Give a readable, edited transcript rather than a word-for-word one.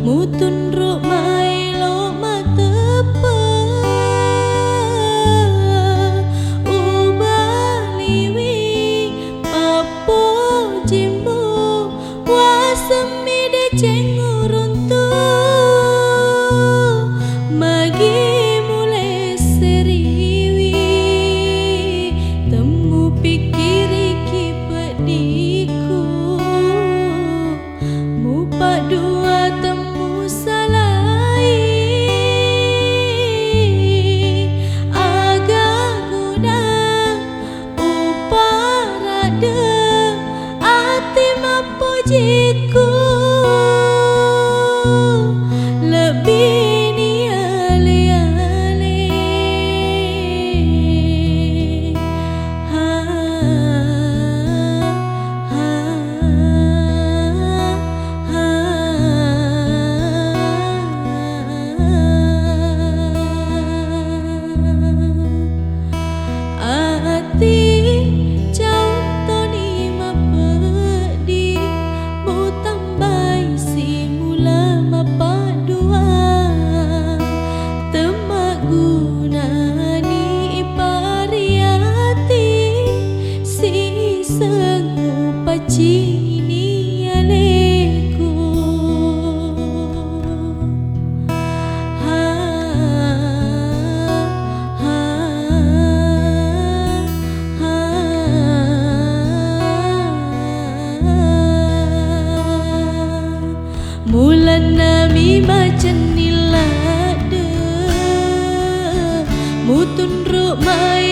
mutun ro mai lo matepa ubaliwi papo jimbo wasemi de cenguruntu magi mulai seriwi temu pikiri ki pediku mupa dua temu salai agak gudang uparada ati mapujiku lebih ni ale-ale ha ha ha ati jauh toni mapedi butang bai si mula mapadua temak gunani pariati si sengu pacini aleku ha ha ha mulan nami macan nilade mutun ro mai